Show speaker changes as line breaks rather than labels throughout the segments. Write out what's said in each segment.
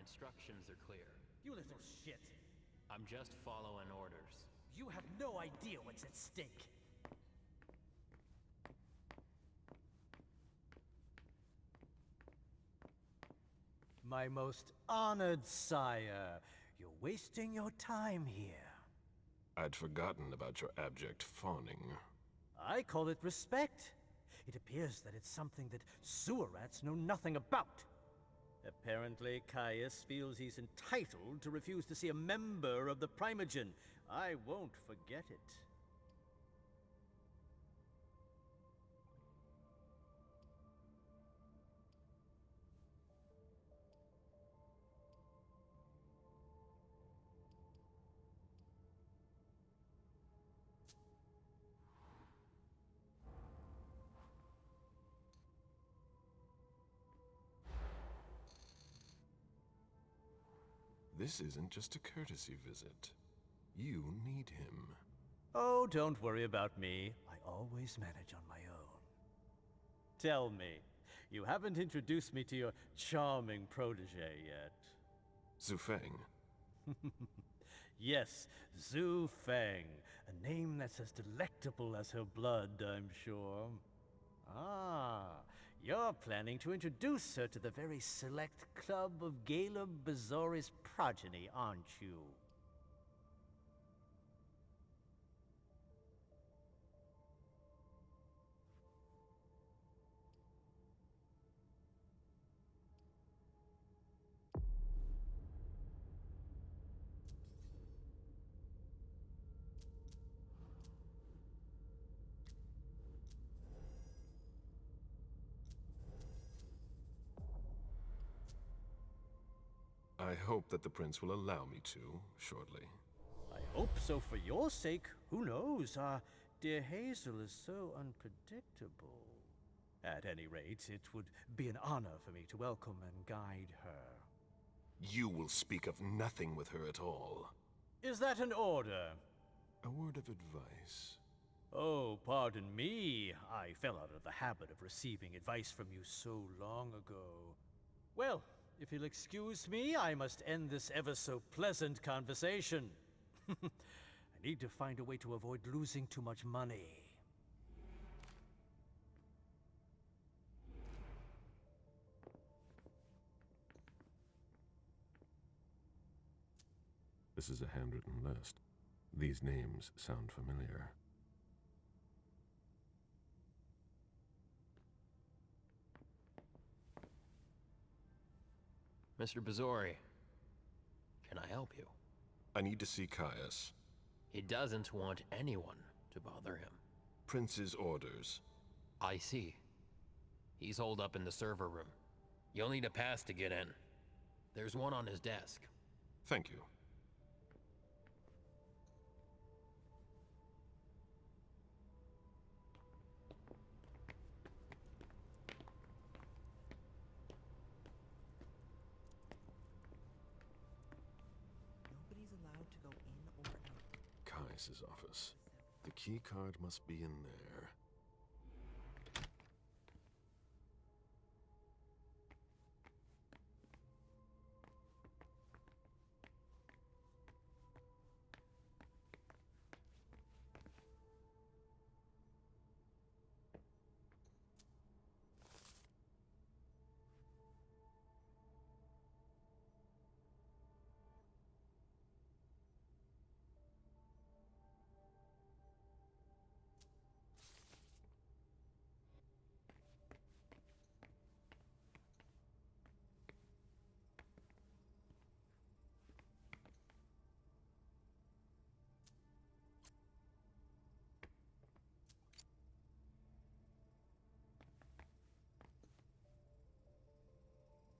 instructions are clear.
You little shit.
I'm just following orders.
You have no idea what's at stake. My most honored sire, you're wasting your time here.
I'd forgotten about your abject fawning.
I call it respect. It appears that it's something that sewer rats know nothing about. Apparently, Caius feels he's entitled to refuse to see a member of the Primogen. I won't forget it.
This isn't just a courtesy visit. You need him.
Oh, don't worry about me. I always manage on my own. Tell me, you haven't introduced me to your charming protege yet.
Zufeng.
Yes, Zhu Feng, a name that's as delectable as her blood, I'm sure. Ah, you're planning to introduce her to the very select club of Galeb Bazori's progeny, aren't you?
I hope that the prince will allow me to, shortly.
I hope so for your sake. Who knows? Dear Hazel is so unpredictable. At any rate, it would be an honor for me to welcome and guide her.
You will speak of nothing with her at all.
Is that an order?
A word of advice.
Oh, pardon me. I fell out of the habit of receiving advice from you so long ago. Well, if you'll excuse me, I must end this ever-so-pleasant conversation. I need to find a way to avoid losing too much money.
This is a handwritten list. These names sound familiar.
Mr. Bazori, can I help you?
I need to see Caius.
He doesn't want anyone to bother him.
Prince's orders.
I see. He's holed up in the server room. You'll need a pass to get in. There's one on his desk.
Thank you.
Nobody's allowed to go in or out.
Caius's office. The key card must be in there.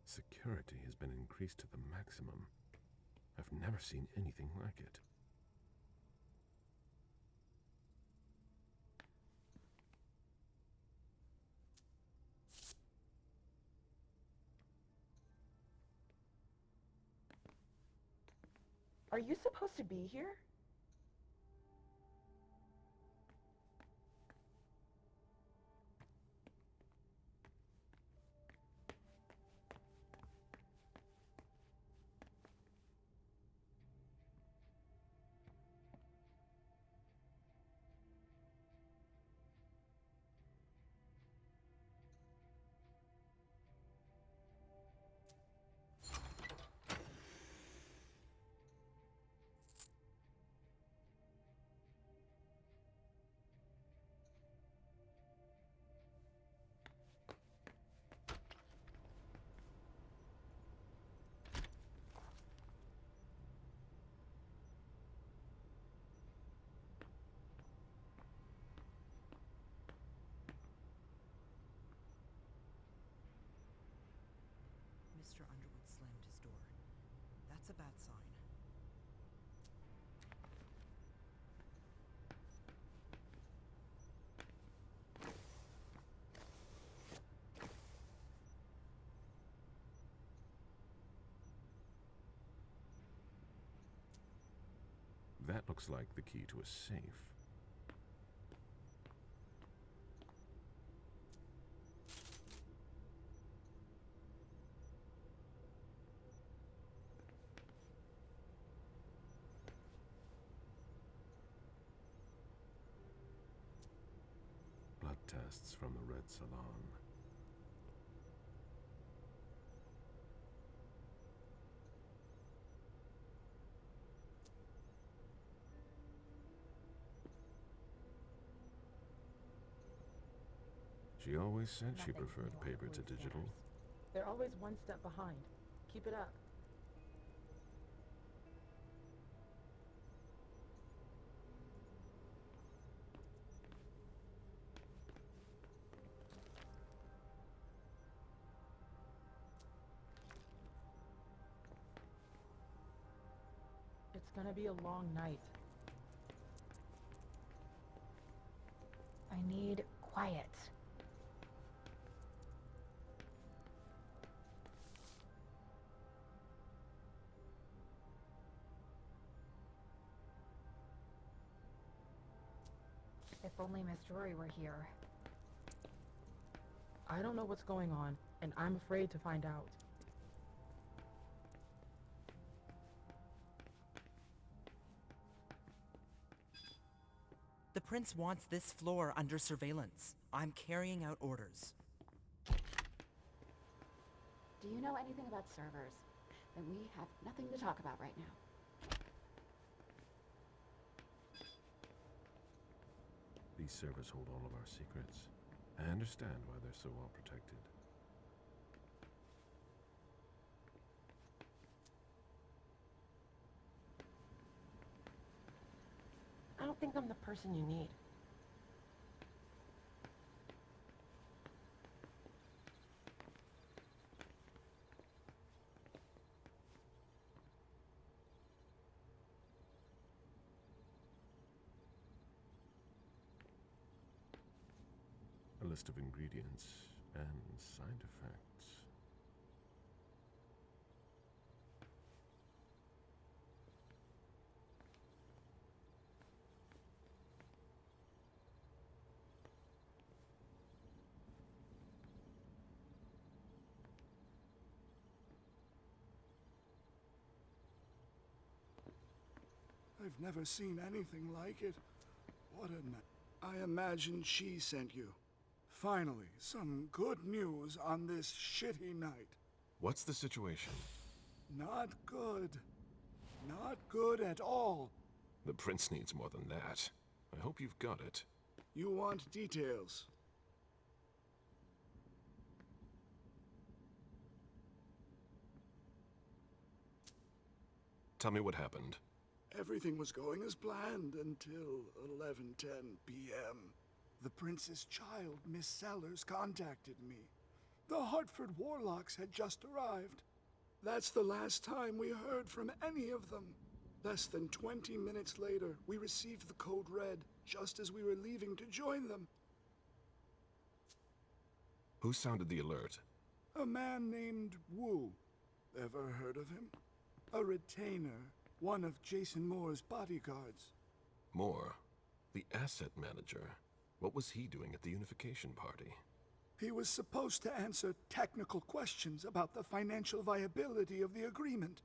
Security has been increased to the maximum. I've never seen anything like it.
Are you supposed to be here?
That's a bad sign.
That looks like the key to a safe. Blood tests from the Red Salon. She always said she preferred paper to digital.
They're always one step behind. Keep it up. It's gonna be a long night.
I need quiet. If only Miss Drury were here.
I don't know what's going on, and I'm afraid to find out.
The prince wants this floor under surveillance. I'm carrying out orders.
Do you know anything about servers? Then we have nothing to talk about right now.
These servers hold all of our secrets. I understand why they're so well protected.
I don't think I'm the person you need.
A list of ingredients and side effects.
I've never seen anything like it. What I imagine she sent you. Finally, some good news on this shitty night.
What's the situation?
Not good. Not good at all.
The prince needs more than that. I hope you've got it.
You want details.
Tell me what happened.
Everything was going as planned until 11:10 p.m. The prince's child, Miss Sellers, contacted me. The Hartford Warlocks had just arrived. That's the last time we heard from any of them. Less than 20 minutes later, we received the code red, just as we were leaving to join them.
Who sounded the alert?
A man named Wu. Ever heard of him? A retainer, one of Jason Moore's bodyguards.
Moore, the asset manager. What was he doing at the unification party?
He was supposed to answer technical questions about the financial viability of the agreement.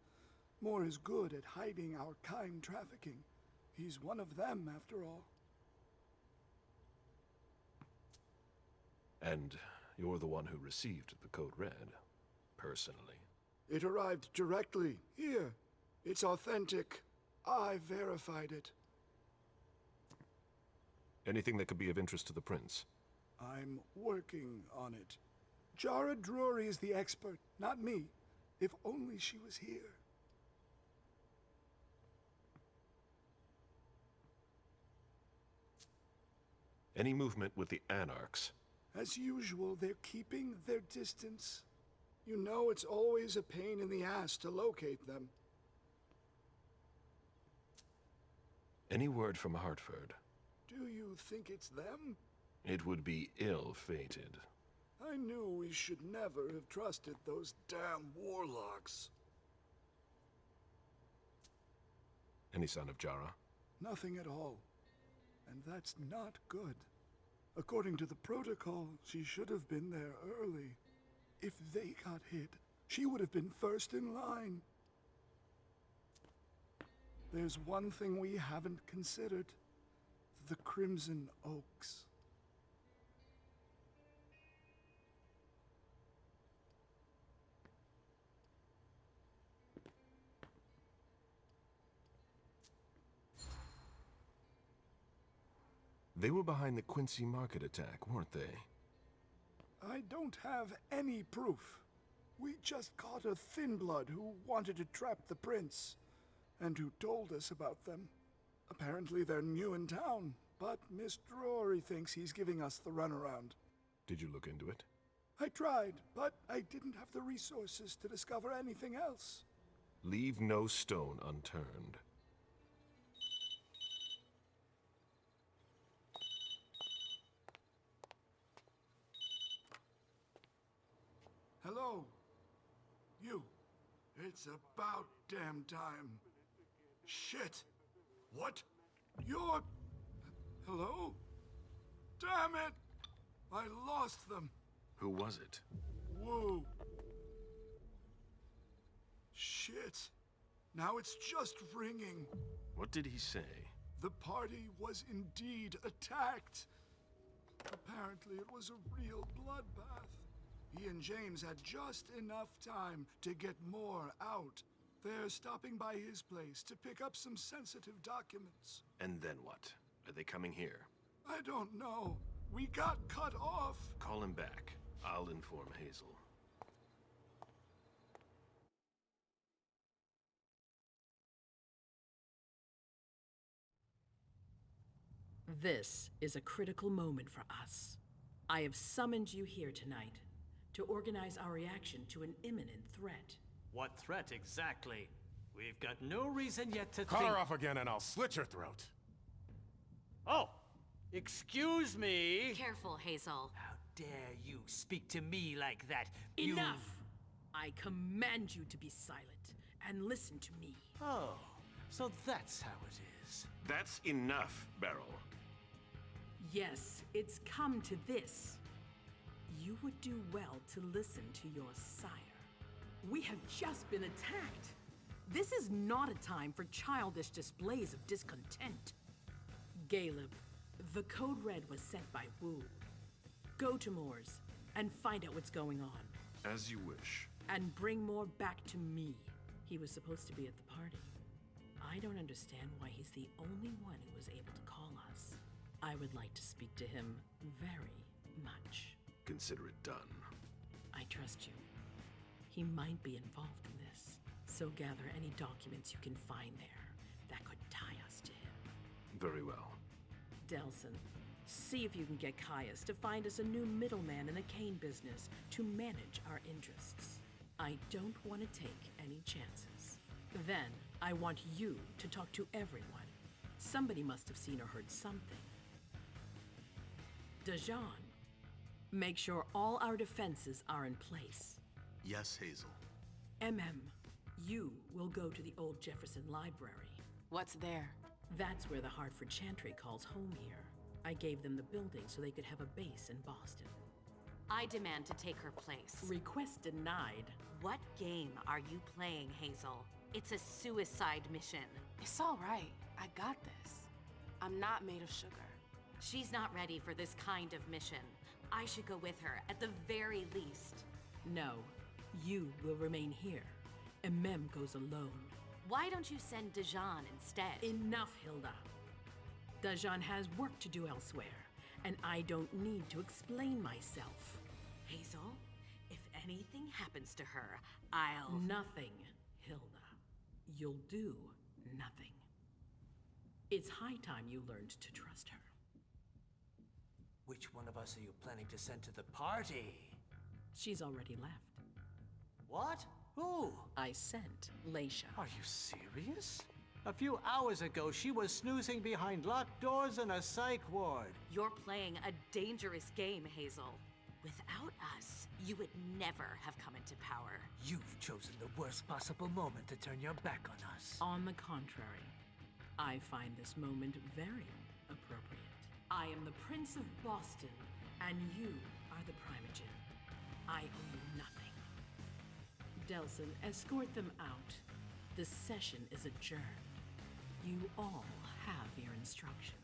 Moore is good at hiding our kind trafficking. He's one of them, after all.
And you're the one who received the code red, personally.
It arrived directly, here. It's authentic. I verified it.
Anything that could be of interest to the prince?
I'm working on it. Jara Drury is the expert, not me. If only she was here.
Any movement with the Anarchs?
As usual, they're keeping their distance. You know it's always a pain in the ass to locate them.
Any word from Hartford?
Do you think it's them?
It would be ill-fated.
I knew we should never have trusted those damn warlocks.
Any sign of Jara?
Nothing at all. And that's not good. According to the protocol, she should have been there early. If they got hit, she would have been first in line. There's one thing we haven't considered. The Crimson Oaks.
They were behind the Quincy Market attack, weren't they?
I don't have any proof. We just caught a thin blood who wanted to trap the prince, and who told us about them. Apparently they're new in town, but Mr. Rory thinks he's giving us the runaround.
Did you look into it?
I tried, but I didn't have the resources to discover anything else.
Leave no stone unturned.
Hello? You. It's about damn time. Shit. What? You're... Hello? Damn it! I lost them.
Who was it?
Whoa. Shit. Now it's just ringing.
What did he say?
The party was indeed attacked. Apparently it was a real bloodbath. He and James had just enough time to get more out. They're stopping by his place to pick up some sensitive documents.
And then what? Are they coming here?
I don't know. We got cut off.
Call him back. I'll inform Hazel.
This is a critical moment for us. I have summoned you here tonight to organize our reaction to an imminent threat.
What threat exactly? We've got no reason yet to
Cut
think...
her off again and I'll slit your throat.
Oh! Excuse me!
Careful, Hazel.
How dare you speak to me like that? You...
Enough! I command you to be silent and listen to me.
Oh, so that's how it is.
That's enough, Beryl.
Yes, it's come to this. You would do well to listen to your sire. We have just been attacked. This is not a time for childish displays of discontent. Caleb, the code red was sent by Wu. Go to Moore's and find out what's going on.
As you wish.
And bring Moore back to me. He was supposed to be at the party. I don't understand why he's the only one who was able to call us. I would like to speak to him very much.
Consider it done.
I trust you. He might be involved in this, so gather any documents you can find there that could tie us to him.
Very well.
Delson, see if you can get Caius to find us a new middleman in the cane business to manage our interests. I don't want to take any chances. Then, I want you to talk to everyone. Somebody must have seen or heard something. Dajan, make sure all our defenses are in place.
Yes, Hazel.
You will go to the old Jefferson Library.
What's there?
That's where the Hartford Chantry calls home here. I gave them the building so they could have a base in Boston.
I demand to take her place.
Request denied.
What game are you playing, Hazel? It's a suicide mission.
It's all right. I got this. I'm not made of sugar.
She's not ready for this kind of mission. I should go with her, at the very least.
No, you will remain here. Mem goes alone.
Why don't you send Dajan instead?
Enough, Hilda. Dajan has work to do elsewhere, and I don't need to explain myself.
Hazel, if anything happens to her, I'll...
Nothing, Hilda. You'll do nothing. It's high time you learned to trust her.
Which one of us are you planning to send to the party?
She's already left.
What? Who?
I sent Leysha.
Are you serious?
A few hours ago, she was snoozing behind locked doors in a psych ward.
You're playing a dangerous game, Hazel. Without us, you would never have come into power.
You've chosen the worst possible moment to turn your back on us.
On the contrary, I find this moment very appropriate. I am the Prince of Boston, and you are the Primogen. I owe you nothing. Delson, escort them out. The session is adjourned. You all have your instructions.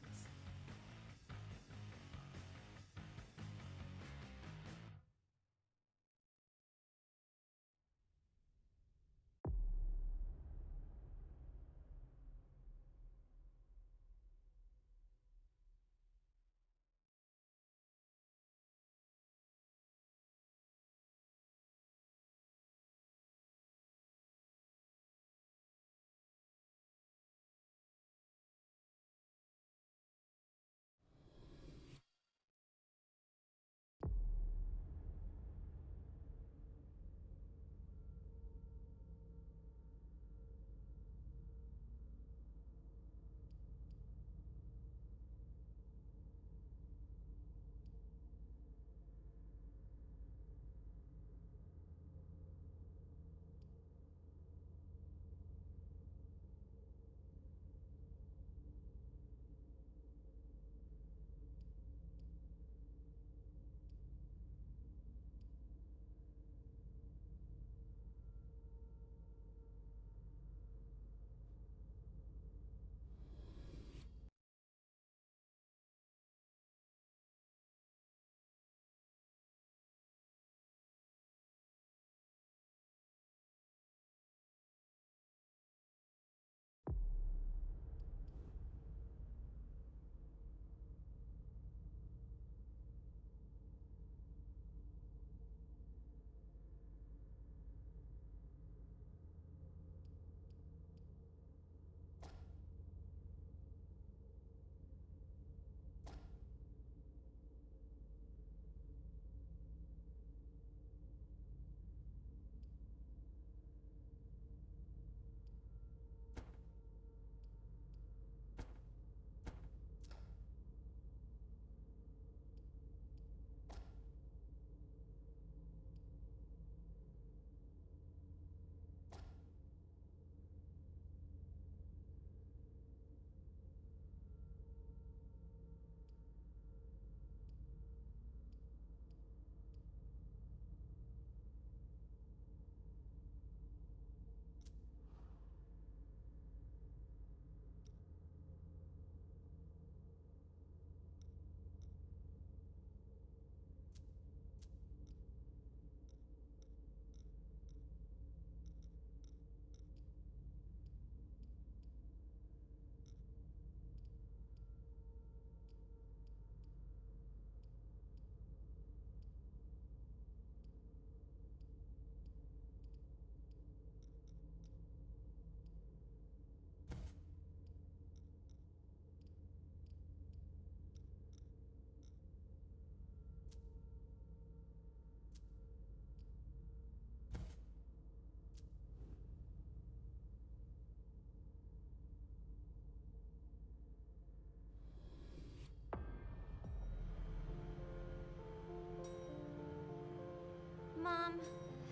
Mom,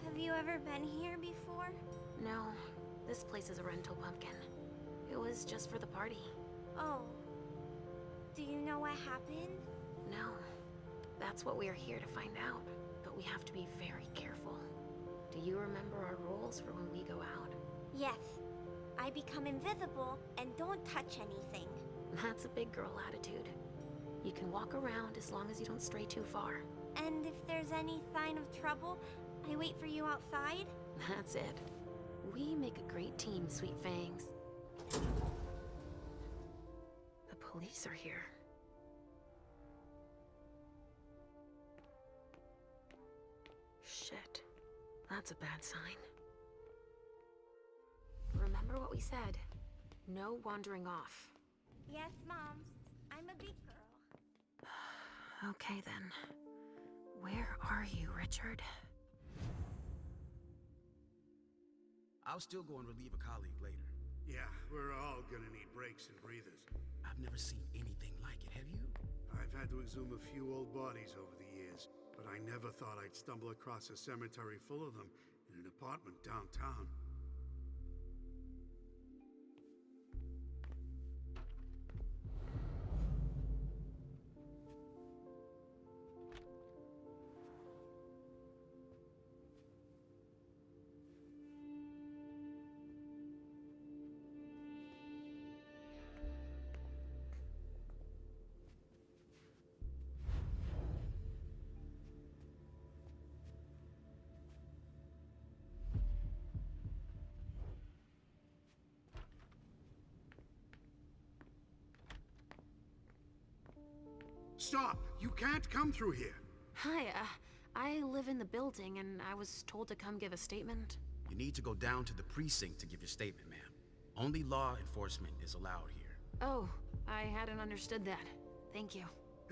have you ever been here before?
No, this place is a rental pumpkin. It was just for the party.
Oh. Do you know what happened?
No. That's what we are here to find out. But we have to be very careful. Do you remember our rules for when we go out?
Yes. I become invisible and don't touch anything.
That's a big girl attitude. You can walk around as long as you don't stray too far.
And if there's any sign of trouble, I wait for you outside?
That's it. We make a great team, Sweet Fangs. The police are here. Shit. That's a bad sign. Remember what we said. No wandering off.
Yes, Mom. I'm a big girl.
Okay, then. Where are you, Richard?
I'll still go and relieve a colleague later. Yeah, we're all gonna need breaks and breathers.
I've never seen anything like it, have you?
I've had to exhume a few old bodies over the years, but I never thought I'd stumble across a cemetery full of them in an apartment downtown. Stop! You can't come through here!
Hi, I live in the building and I was told to come give a statement.
You need to go down to the precinct to give your statement, ma'am. Only law enforcement is allowed here.
Oh, I hadn't understood that. Thank you.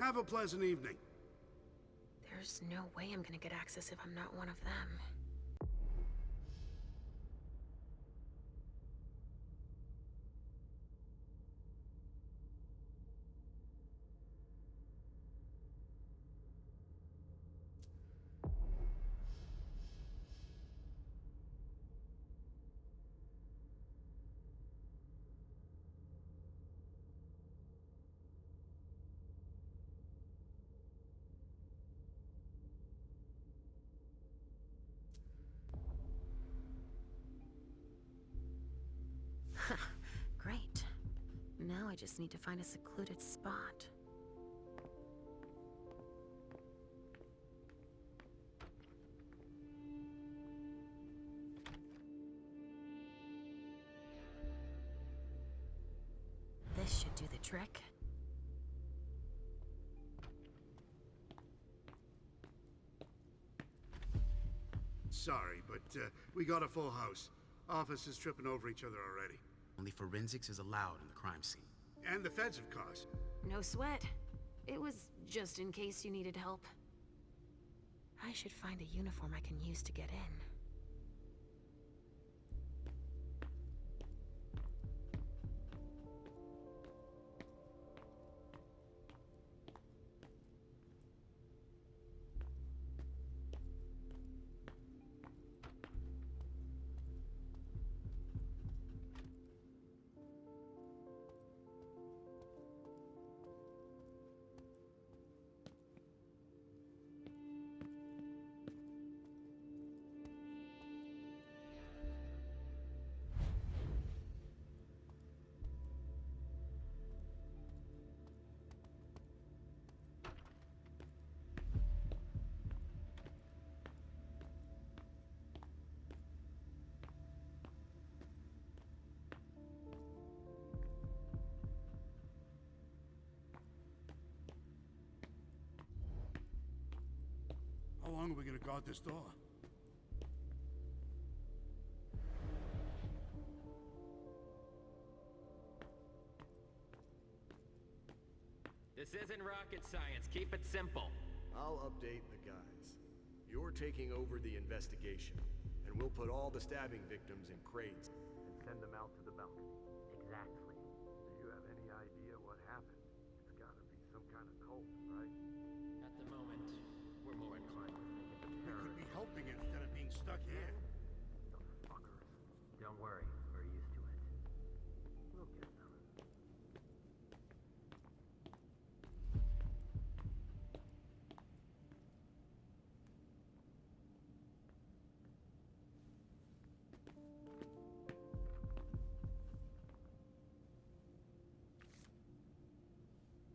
Have a pleasant evening.
There's no way I'm gonna get access if I'm not one of them. Great. Now I just need to find a secluded spot. This should do the trick.
Sorry, but we got a full house. Officers tripping over each other already.
Only forensics is allowed in the crime scene.
And the feds, of course.
No sweat. It was just in case you needed help. I should find a uniform I can use to get in.
How long are we gonna guard this door?
This isn't rocket science. Keep it simple.
I'll update the guys. You're taking over the investigation, and we'll put all the stabbing victims in crates and send them out to the balcony.
Exactly. Do you have any idea what happened? It's gotta be some kind of cult, right?
At the moment, we're more inclined to think it's a
We
terrorist.
could be helping it instead of being stuck here.
The fuckers. Don't worry, we're used to it. We'll get them.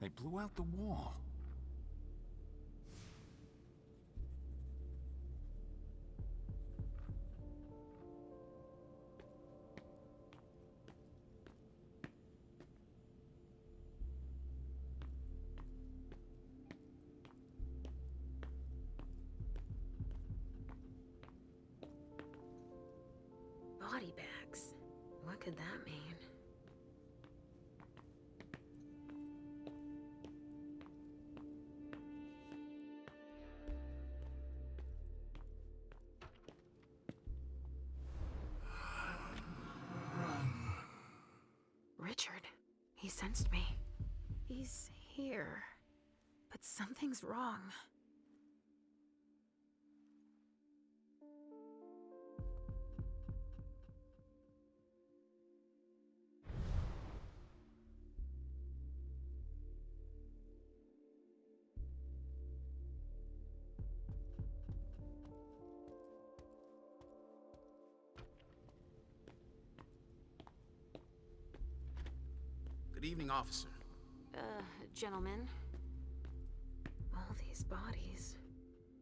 They blew out the wall.
Body bags. What could that mean? sensed me. He's here. But something's wrong.
Good evening, officer.
Gentlemen. All these bodies.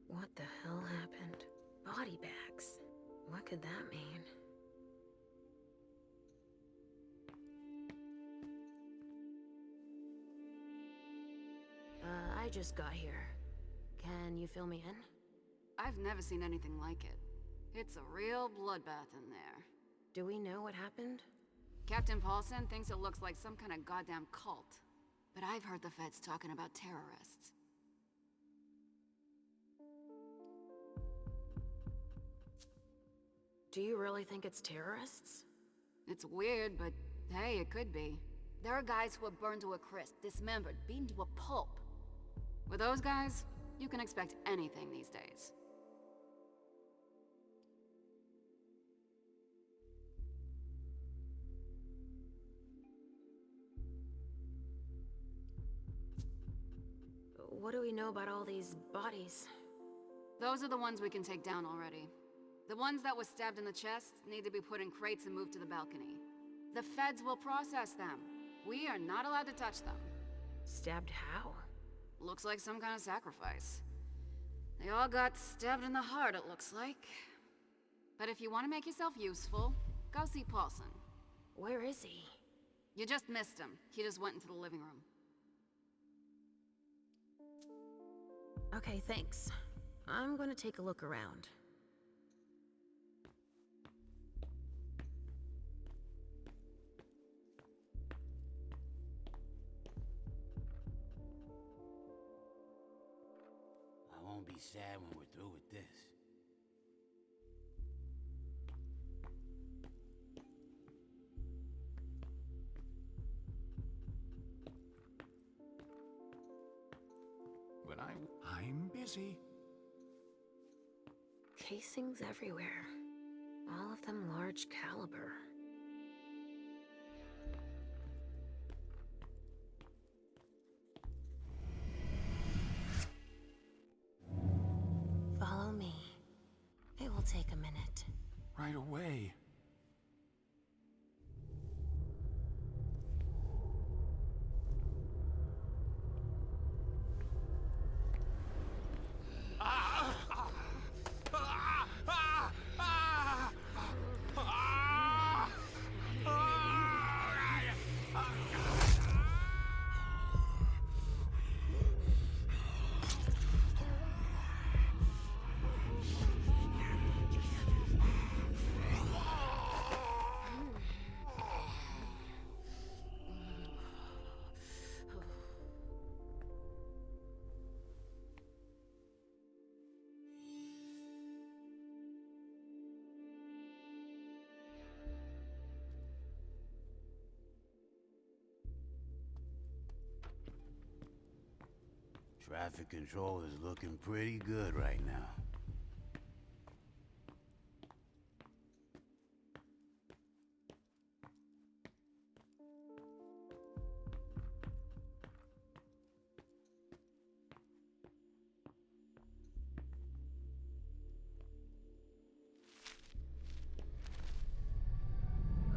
What the hell happened? Body bags. What could that mean? I just got here. Can you fill me in?
I've never seen anything like it. It's a real bloodbath in there.
Do we know what happened?
Captain Paulson thinks it looks like some kind of goddamn cult. But I've heard the feds talking about terrorists.
Do you really think it's terrorists?
It's weird, but hey, it could be. There are guys who are burned to a crisp, dismembered, beaten to a pulp. With those guys, you can expect anything these days.
What do we know about all these bodies?
Those are the ones we can take down already. The ones that were stabbed in the chest need to be put in crates and moved to the balcony. The feds will process them. We are not allowed to touch them.
Stabbed how?
Looks like some kind of sacrifice. They all got stabbed in the heart, it looks like. But if you want to make yourself useful, go see Paulson.
Where is he?
You just missed him. He just went into the living room.
Okay, thanks. I'm gonna take a look around.
I won't be sad when we're through with this.
But I'm busy.
Casings everywhere. All of them large caliber. Follow me. It will take a minute.
Right away.
Traffic control is looking pretty good right now.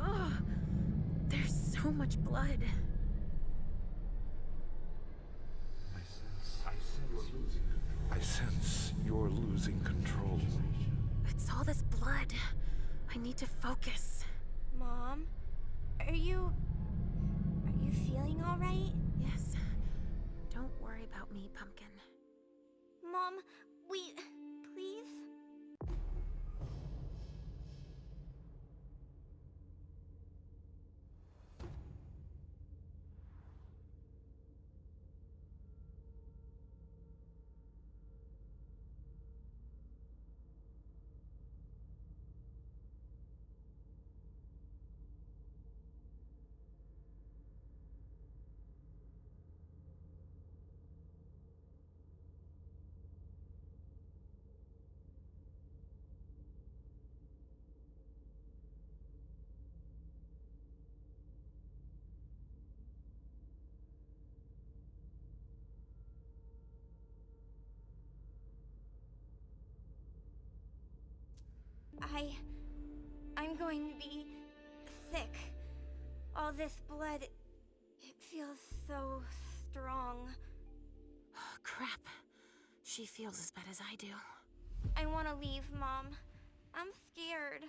Ugh! There's so much blood.
I sense you're losing control.
It's all this blood. I need to focus.
Mom, are you feeling all right?
Yes. Don't worry about me, Pumpkin.
Mom, please? I'm going to be sick. All this blood, it feels so strong.
Crap. She feels as bad as I do.
I want to leave, Mom. I'm scared.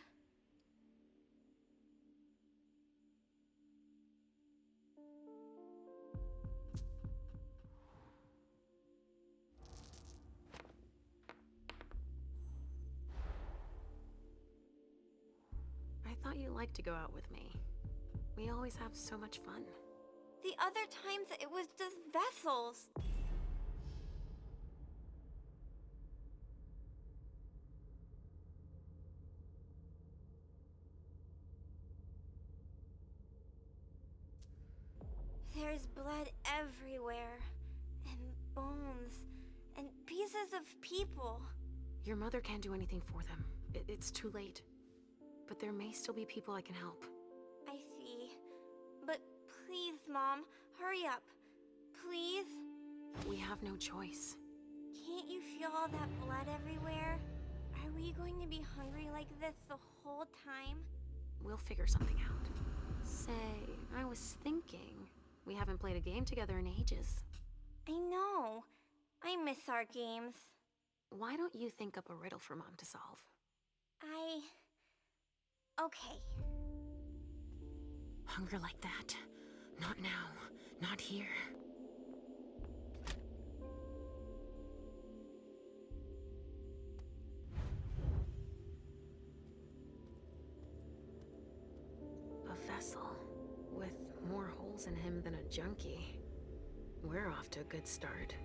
I thought you liked to go out with me. We always have so much fun.
The other times it was just vessels. There's blood everywhere, and bones, and pieces of people.
Your mother can't do anything for them. It's too late. But there may still be people I can help.
I see. But please, Mom, hurry up. Please?
We have no choice.
Can't you feel all that blood everywhere? Are we going to be hungry like this the whole time?
We'll figure something out. Say, I was thinking, we haven't played a game together in ages.
I know. I miss our games.
Why don't you think up a riddle for Mom to solve?
Okay.
Hunger like that? Not now. Not here. A vessel with more holes in him than a junkie. We're off to a good start.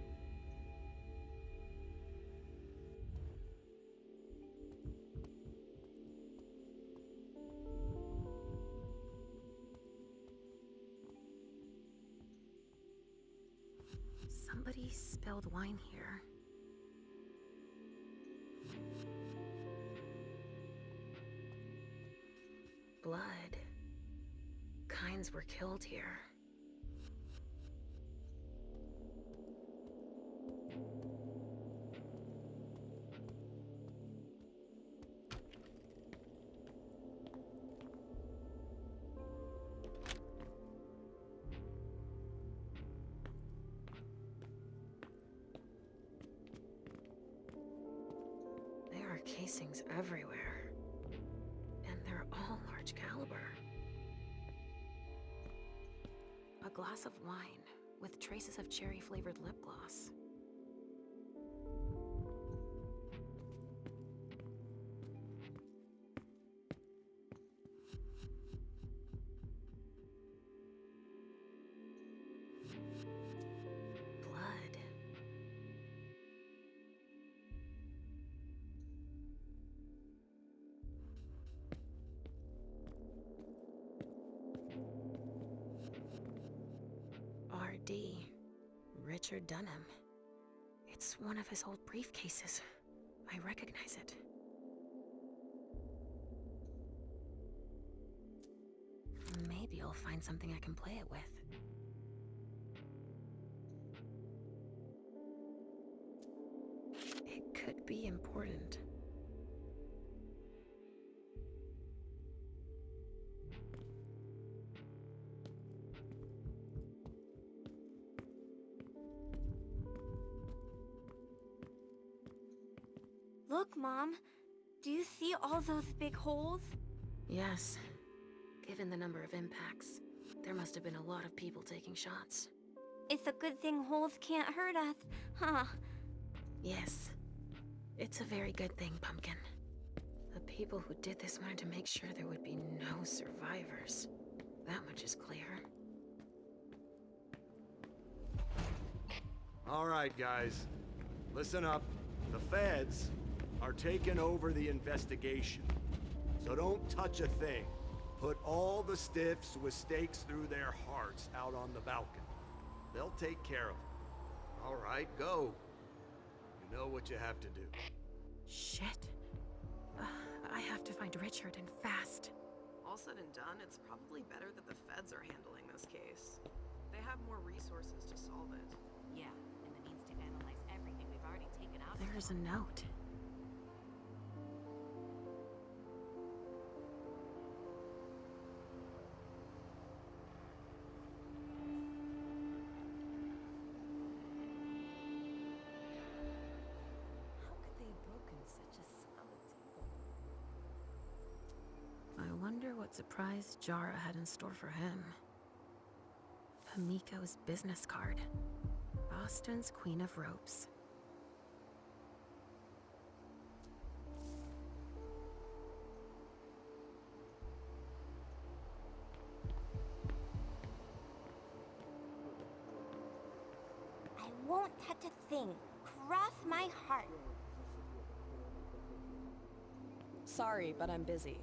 Somebody spilled wine here. Blood. Kinds were killed here. There are casings everywhere, and they're all large caliber. A glass of wine with traces of cherry-flavored lip gloss. Blood. R.D. Richard Dunham. It's one of his old briefcases. I recognize it. Maybe I'll find something I can play it with. It could be important.
Look, Mom. Do you see all those big holes?
Yes. Given the number of impacts, there must have been a lot of people taking shots.
It's a good thing holes can't hurt us, huh?
Yes. It's a very good thing, Pumpkin. The people who did this wanted to make sure there would be no survivors. That much is clear.
All right, guys. Listen up. The feds are taking over the investigation. So don't touch a thing. Put all the stiffs with stakes through their hearts out on the balcony. They'll take care of them. All right, go. You know what you have to do.
Shit. I have to find Richard, and fast.
All said and done, it's probably better that the feds are handling this case. They have more resources to solve it.
Yeah, and the means to analyze everything we've already taken out.
There's a note. surprise Jara had in store for him. Pamiko's business card. Boston's Queen of Ropes.
I won't touch a thing. Cross my heart.
Sorry, but I'm busy.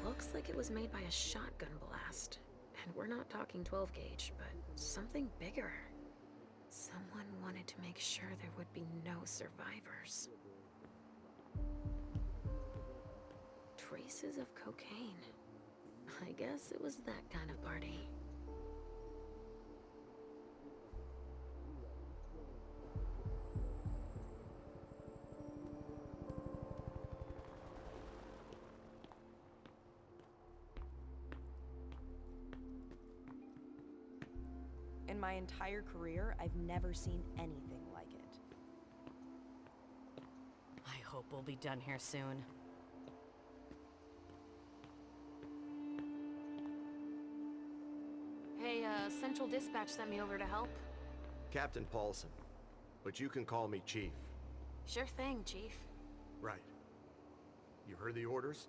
Looks like it was made by a shotgun blast. And we're not talking 12 gauge, but something bigger. Someone wanted to make sure there would be no survivors. Traces of cocaine. I guess it was that kind of party.
In my entire career, I've never seen anything like it.
I hope we'll be done here soon.
Hey, Central Dispatch sent me over to help.
Captain Paulson, but you can call me Chief.
Sure thing, Chief.
Right. You heard the orders?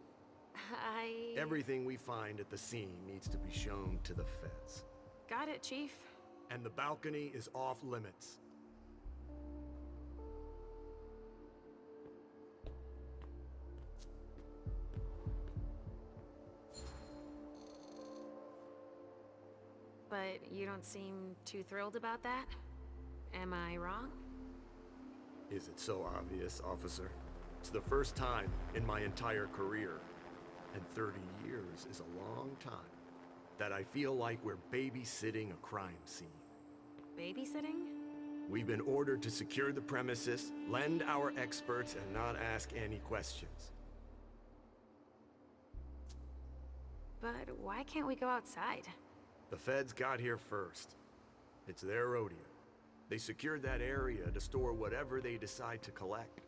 I...
Everything we find at the scene needs to be shown to the feds.
Got it, Chief.
And the balcony is off limits.
But you don't seem too thrilled about that? Am I wrong?
Is it so obvious, officer? It's the first time in my entire career, and 30 years is a long time, that I feel like we're babysitting a crime scene.
Babysitting?
We've been ordered to secure the premises, lend our experts, and not ask any questions.
But why can't we go outside?
The feds got here first. It's their rodeo. They secured that area to store whatever they decide to collect.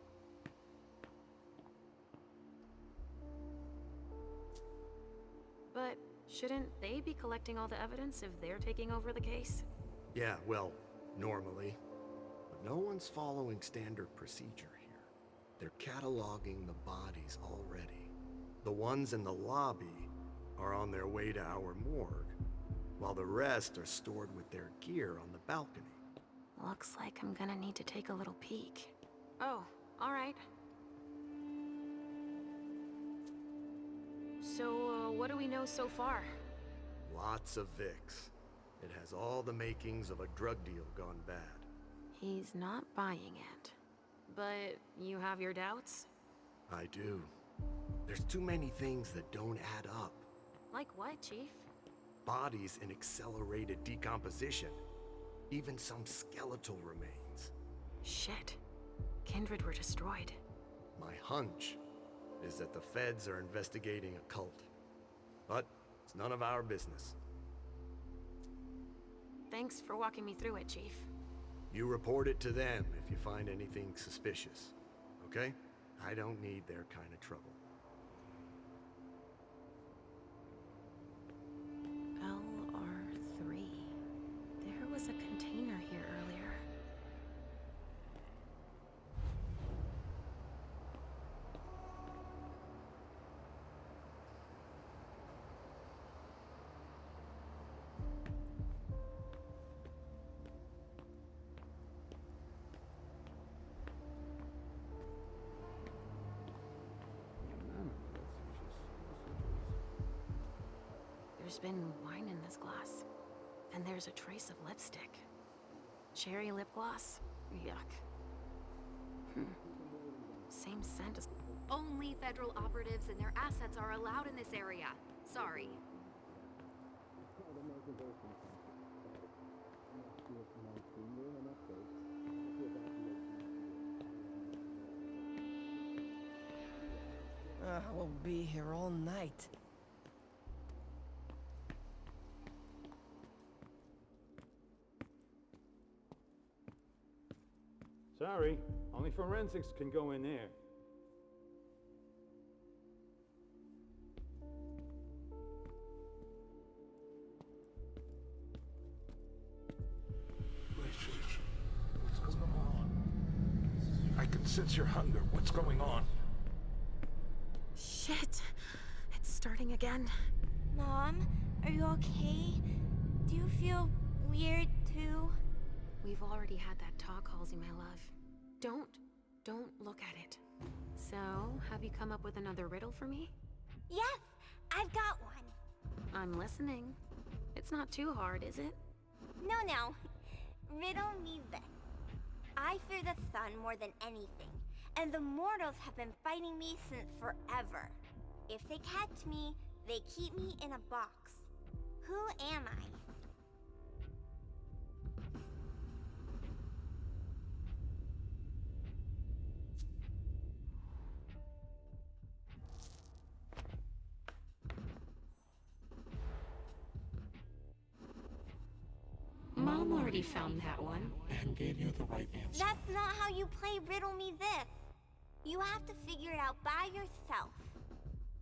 But shouldn't they be collecting all the evidence if they're taking over the case?
Yeah, well, normally. But no one's following standard procedure here. They're cataloging the bodies already. The ones in the lobby are on their way to our morgue, while the rest are stored with their gear on the balcony.
Looks like I'm gonna need to take a little peek. Oh, alright. So, what do we know so far?
Lots of Vicks. It has all the makings of a drug deal gone bad.
He's not buying it. But you have your doubts?
I do. There's too many things that don't add up.
Like what, Chief?
Bodies in accelerated decomposition. Even some skeletal remains.
Shit. Kindred were destroyed.
My hunch is that the feds are investigating a cult. But it's none of our business.
Thanks for walking me through it, Chief.
You report it to them if you find anything suspicious, okay? I don't need their kind of trouble.
LR3. There was a container here earlier. There's been wine in this glass. And there's a trace of lipstick. Cherry lip gloss? Yuck. Same scent as...
Only federal operatives and their assets are allowed in this area. Sorry.
We'll be here all night.
Sorry, only forensics can go in there.
What's going on? I can sense your hunger. What's going on?
Shit. It's starting again.
Mom, are you okay? Do you feel weird too?
We've already had that talk, Halsey, my love. Don't look at it. So, have you come up with another riddle for me?
Yes, I've got one.
I'm listening. It's not too hard, is it?
No. Riddle me this. I fear the sun more than anything, and the mortals have been fighting me since forever. If they catch me, they keep me in a box. Who am I?
Mom already found that one.
And gave you the right answer.
That's not how you play Riddle Me This. You have to figure it out by yourself.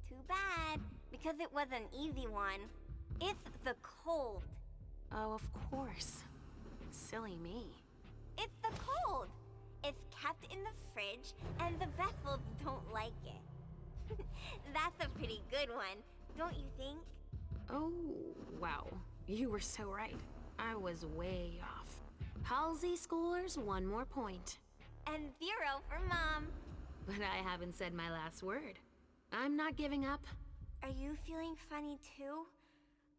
Too bad, because it was an easy one. It's the cold.
Oh, of course. Silly me.
It's the cold. It's kept in the fridge, and the vessels don't like it. That's a pretty good one, don't you think?
Oh, wow. You were so right. I was way off. Halsey scores 1 more point.
And 0 for Mom.
But I haven't said my last word. I'm not giving up.
Are you feeling funny too?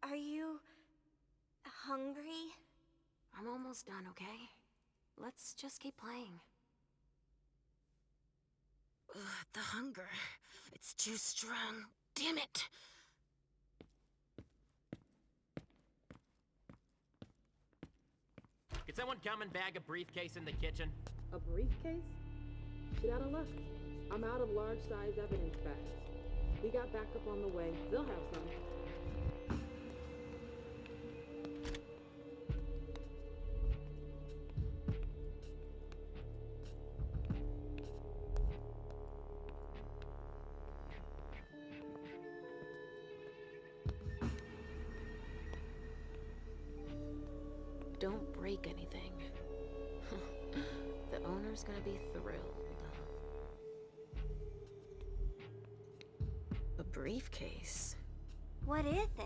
Are you hungry?
I'm almost done, okay? Let's just keep playing. Ugh, the hunger. It's too strong. Damn it!
Could someone come and bag a briefcase in the kitchen?
A briefcase? Shit out of luck. I'm out of large-size evidence bags. We got backup on the way. They'll have some.
Don't break anything. The owner's gonna be thrilled. A briefcase.
What is it?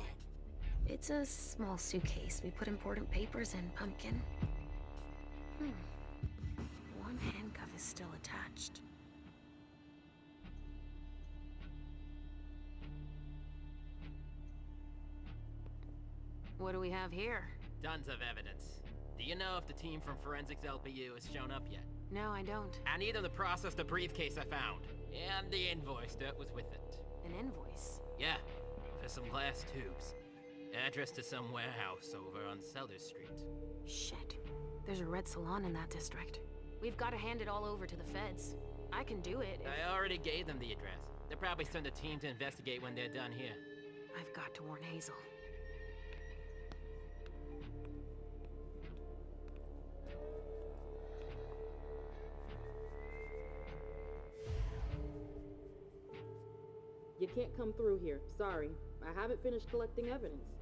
It's a small suitcase. We put important papers in, Pumpkin. One handcuff is still attached. What do we have here?
Tons of evidence. Do you know if the team from Forensics LPU has shown up yet?
No, I don't.
I need them to process the briefcase I found. And the invoice that was with it.
An invoice?
Yeah, for some glass tubes. Address to some warehouse over on Sellers Street.
Shit. There's a red salon in that district. We've got to hand it all over to the feds. I can do it if...
I already gave them the address. They'll probably send a team to investigate when they're done here.
I've got to warn Hazel.
You can't come through here. Sorry. I haven't finished collecting evidence.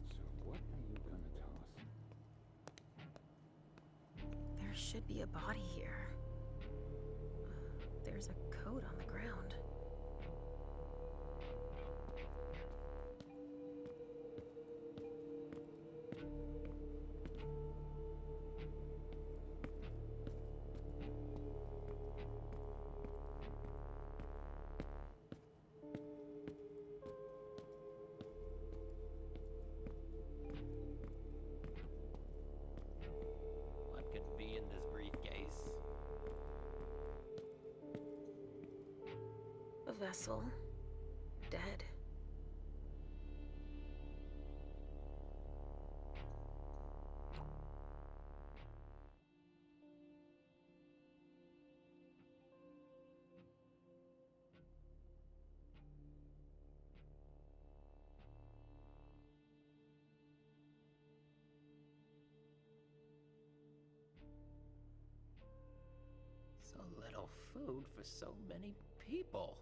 So what are you gonna tell us?
There should be a body here. There's a coat on the ground.
What could be in this briefcase?
A vessel. Dead.
So little food for so many people.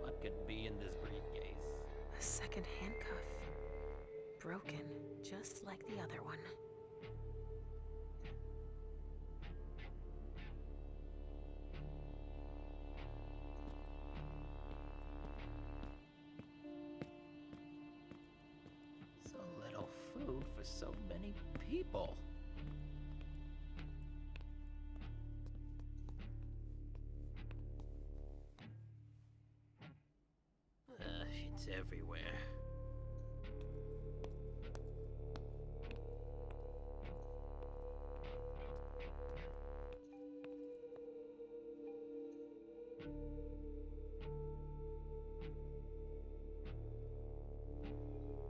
What could be in this briefcase?
A second handcuff. Broken, just like the other one.
So little food for so many people. It's everywhere.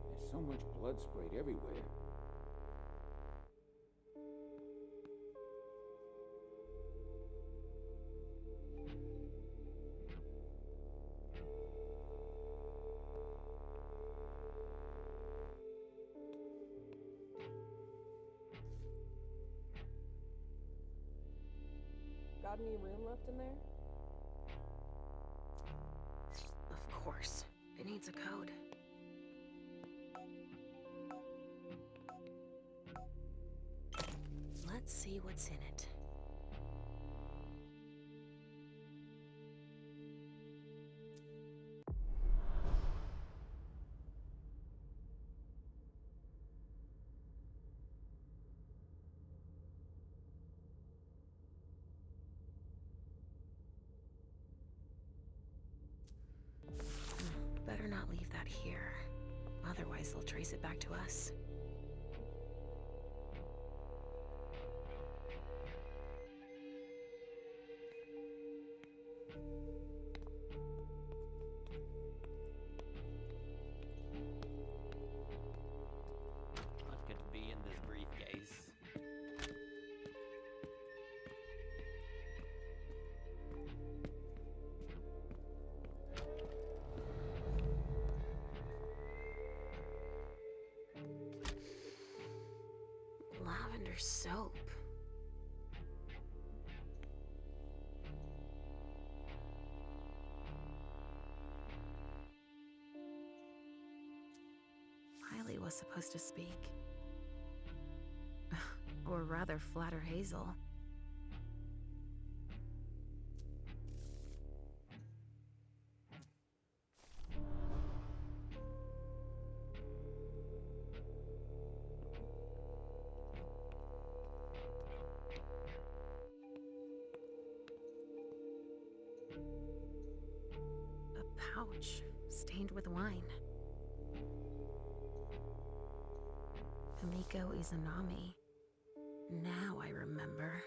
There's so much blood sprayed everywhere.
Got any room left in there?
Of course. It needs a code. Let's see what's in it. Better not leave that here. Otherwise, they'll trace it back to us.
What could be in this briefcase?
Lavender soap. Riley was supposed to speak. Or rather, flatter Hazel. A pouch stained with wine. Kamiko Izanami. Now I remember.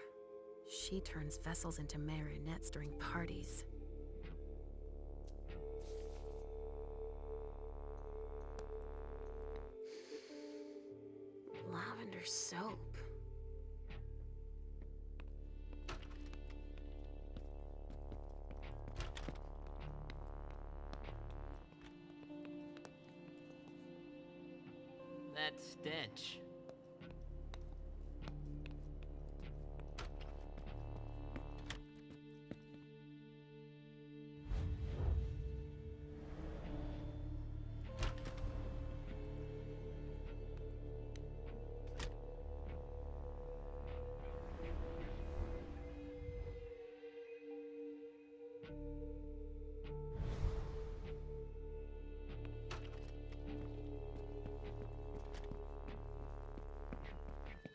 She turns vessels into marionettes during parties. Lavender soap.
That stench.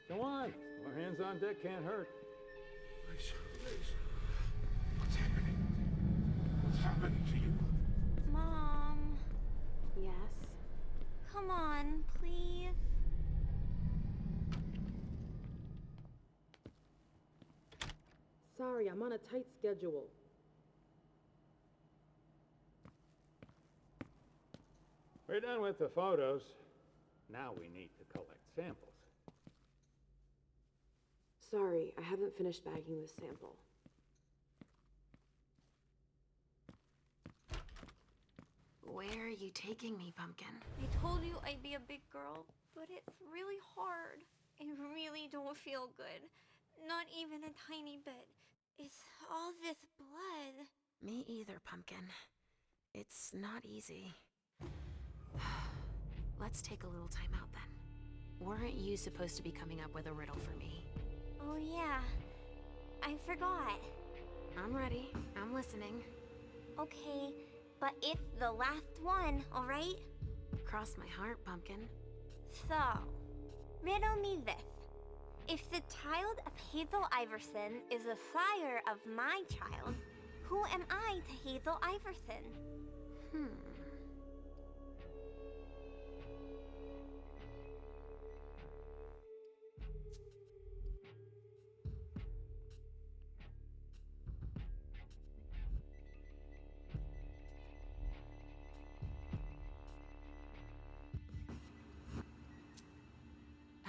Go on. Our hands on deck can't hurt.
Leysha, what's happening? What's happening to you?
Mom,
Yes?
come on, please.
Sorry, I'm on a tight schedule.
We're done with the photos. Now we need to collect samples.
Sorry, I haven't finished bagging this sample.
Where are you taking me, Pumpkin?
I told you I'd be a big girl, but it's really hard. I really don't feel good. Not even a tiny bit. It's all this blood.
Me either, Pumpkin. It's not easy. Let's take a little time out then. Weren't you supposed to be coming up with a riddle for me?
Oh yeah, I forgot.
I'm ready. I'm listening.
Okay, but it's the last one, alright?
Cross my heart, Pumpkin.
So, riddle me this. If the child of Hazel Iverson is the sire of my child, who am I to Hazel Iverson?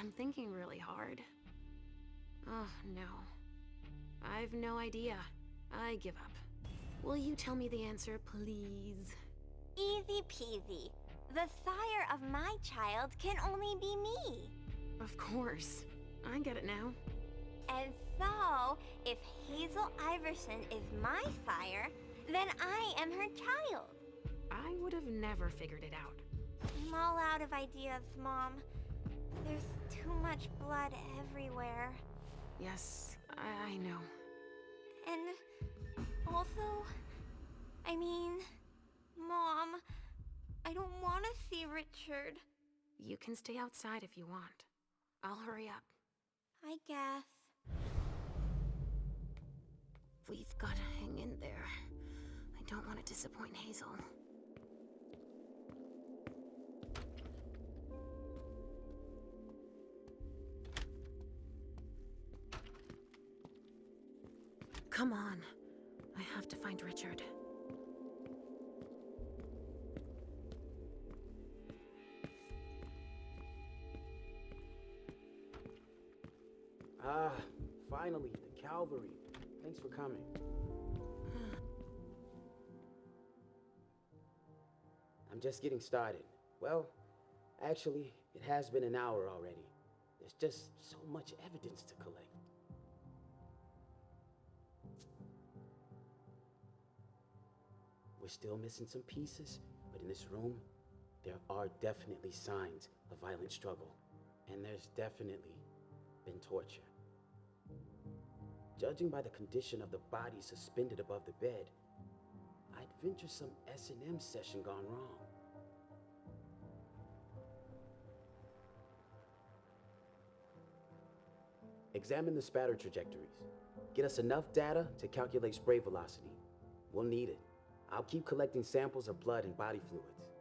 I'm thinking really hard. Oh, no. I've no idea. I give up. Will you tell me the answer, please?
Easy peasy. The sire of my child can only be me.
Of course. I get it now.
And so, if Hazel Iverson is my sire, then I am her child.
I would have never figured it out.
I'm all out of ideas, Mom. There's too much blood everywhere.
Yes, I know.
And also, I mean, Mom, I don't want to see Richard.
You can stay outside if you want. I'll hurry up.
I guess.
We've got to hang in there. I don't want to disappoint Hazel. Come on. I have to find Richard.
Ah, finally, the cavalry. Thanks for coming. I'm just getting started. Well, actually, it has been an hour already. There's just so much evidence to collect. We're still missing some pieces, but in this room, there are definitely signs of violent struggle. And there's definitely been torture. Judging by the condition of the body suspended above the bed, I'd venture some S&M session gone wrong. Examine the spatter trajectories. Get us enough data to calculate spray velocity. We'll need it. I'll keep collecting samples of blood and body fluids.